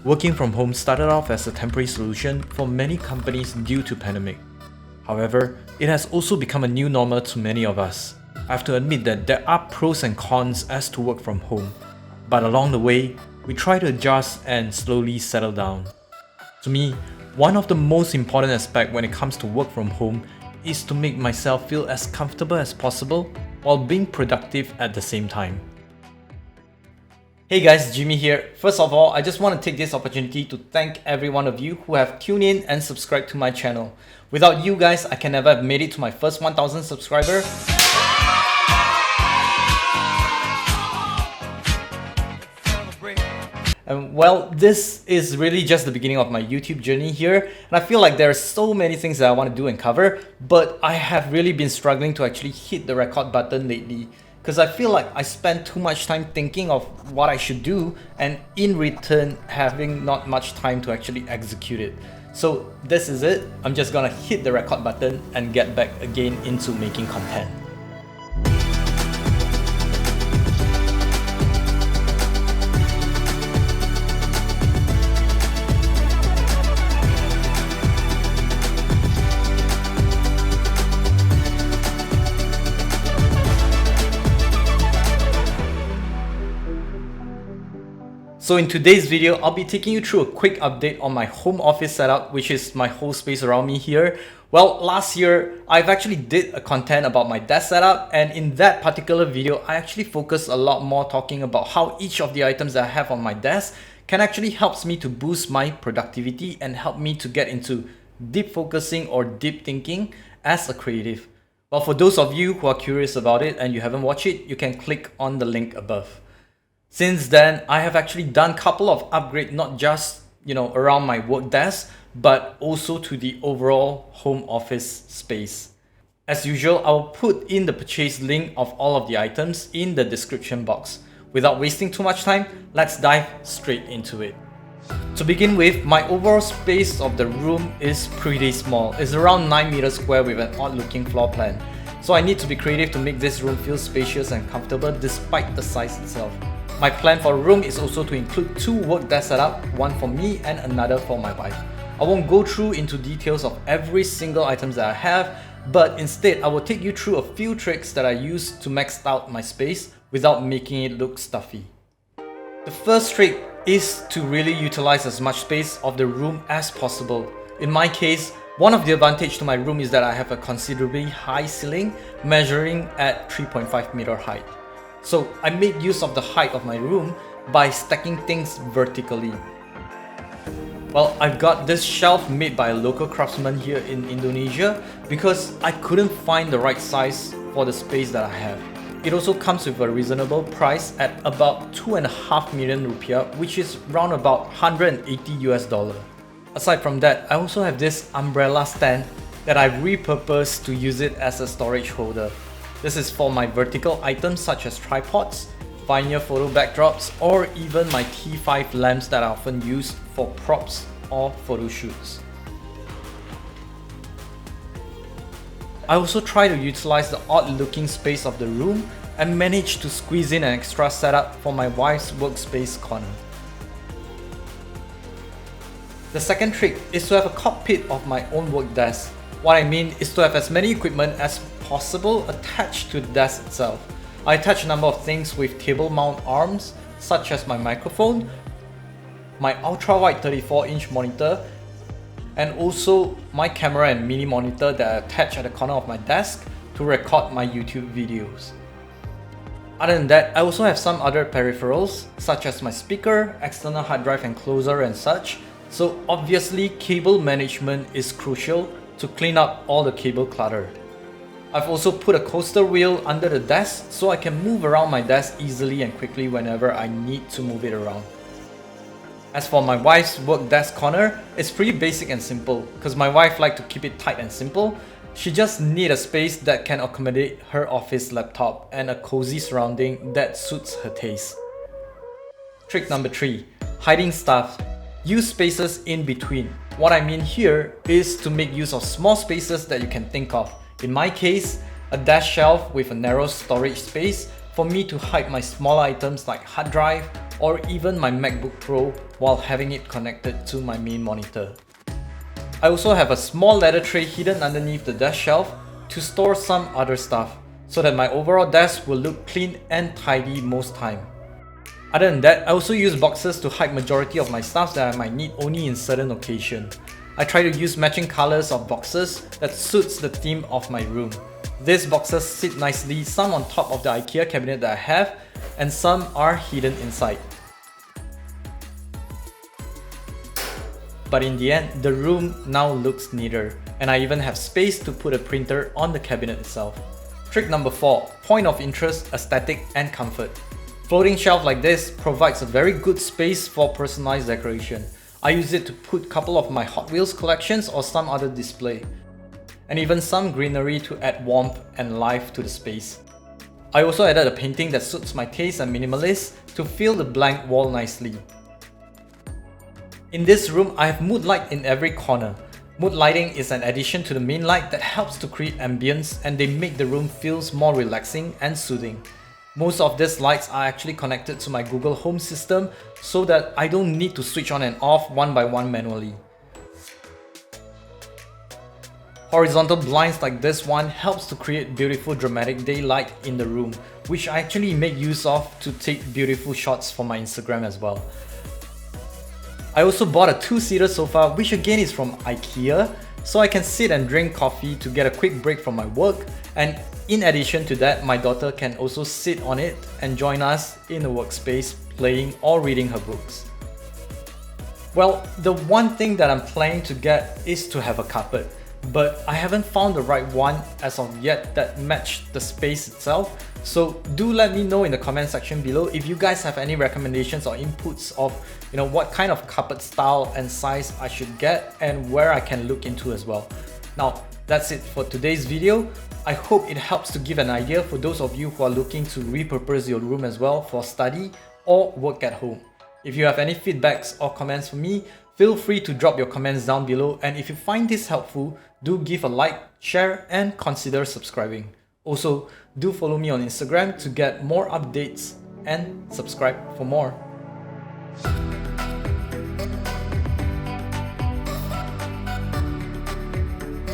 Working from home started off as a temporary solution for many companies due to pandemic. However, it has also become a new normal to many of us. I have to admit that there are pros and cons as to work from home, but along the way, we try to adjust and slowly settle down. To me, one of the most important aspects when it comes to work from home is to make myself feel as comfortable as possible while being productive at the same time. Hey guys, Jimmy here. First of all, I just want to take this opportunity to thank every one of you who have tuned in and subscribed to my channel. Without you guys, I can never have made it to my first 1000 subscriber. And well, this is really just the beginning of my YouTube journey here, and I feel like there are so many things that I want to do and cover, but I have really been struggling to actually hit the record button lately, because I feel like I spend too much time thinking of what I should do and in return having not much time to actually execute it. So this is it. I'm just gonna hit the record button and get back again into making content. So in today's video, I'll be taking you through a quick update on my home office setup, which is my whole space around me here. Well, last year, I've actually did a content about my desk setup, and in that particular video, I actually focused a lot more talking about how each of the items that I have on my desk can actually help me to boost my productivity and help me to get into deep focusing or deep thinking as a creative. Well, for those of you who are curious about it and you haven't watched it, you can click on the link above. Since then, I have actually done a couple of upgrades, not just around my work desk, but also to the overall home office space. As usual, I will put in the purchase link of all of the items in the description box. Without wasting too much time, let's dive straight into it. To begin with, my overall space of the room is pretty small. It's around 9 meters square with an odd looking floor plan. So I need to be creative to make this room feel spacious and comfortable despite the size itself. My plan for a room is also to include 2 work desk setup, one for me and another for my wife. I won't go through into details of every single item that I have, but instead I will take you through a few tricks that I use to max out my space without making it look stuffy. The first trick is to really utilize as much space of the room as possible. In my case, one of the advantages to my room is that I have a considerably high ceiling measuring at 3.5 meter height. So I made use of the height of my room by stacking things vertically. Well, I've got this shelf made by a local craftsman here in Indonesia because I couldn't find the right size for the space that I have. It also comes with a reasonable price at about 2.5 million rupiah, which is round about 180 US dollar. Aside from that, I also have this umbrella stand that I've repurposed to use it as a storage holder. This is for my vertical items such as tripods, vinyl photo backdrops, or even my T5 lamps that I often use for props or photo shoots. I also try to utilize the odd looking space of the room and manage to squeeze in an extra setup for my wife's workspace corner. The second trick is to have a cockpit of my own work desk. What I mean is to have as many equipment as possible attached to the desk itself. I attach a number of things with table mount arms such as my microphone, my UltraWide 34-inch monitor, and also my camera and mini monitor that I attach at the corner of my desk to record my YouTube videos. Other than that, I also have some other peripherals such as my speaker, external hard drive enclosure and such. So obviously cable management is crucial to clean up all the cable clutter. I've also put a coaster wheel under the desk so I can move around my desk easily and quickly whenever I need to move it around. As for my wife's work desk corner, it's pretty basic and simple because my wife likes to keep it tight and simple. She just needs a space that can accommodate her office laptop and a cozy surrounding that suits her taste. Trick number 3. Hiding stuff. Use spaces in between. What I mean here is to make use of small spaces that you can think of. In my case, a desk shelf with a narrow storage space for me to hide my smaller items like hard drive, or even my MacBook Pro while having it connected to my main monitor. I also have a small ladder tray hidden underneath the desk shelf to store some other stuff, so that my overall desk will look clean and tidy most time. Other than that, I also use boxes to hide majority of my stuff that I might need only in certain occasions. I try to use matching colors of boxes that suits the theme of my room. These boxes sit nicely, some on top of the IKEA cabinet that I have, and some are hidden inside. But in the end, the room now looks neater, and I even have space to put a printer on the cabinet itself. Trick number 4, point of interest, aesthetic and comfort. Floating shelf like this provides a very good space for personalized decoration. I use it to put a couple of my Hot Wheels collections or some other display, and even some greenery to add warmth and life to the space. I also added a painting that suits my taste and minimalist to fill the blank wall nicely. In this room, I have mood light in every corner. Mood lighting is an addition to the main light that helps to create ambience, and they make the room feels more relaxing and soothing. Most of these lights are actually connected to my Google Home system so that I don't need to switch on and off one by one manually. Horizontal blinds like this one helps to create beautiful dramatic daylight in the room, which I actually make use of to take beautiful shots for my Instagram as well. I also bought a 2-seater sofa, which again is from IKEA, so I can sit and drink coffee to get a quick break from my work, and in addition to that, my daughter can also sit on it and join us in the workspace playing or reading her books. Well, the one thing that I'm planning to get is to have a carpet, but I haven't found the right one as of yet that matched the space itself. So do let me know in the comment section below if you guys have any recommendations or inputs of what kind of carpet style and size I should get and where I can look into as well. Now that's it for today's video. I hope it helps to give an idea for those of you who are looking to repurpose your room as well for study or work at home. If you have any feedbacks or comments for me, feel free to drop your comments down below, and if you find this helpful, do give a like, share and consider subscribing. Also, do follow me on Instagram to get more updates and subscribe for more.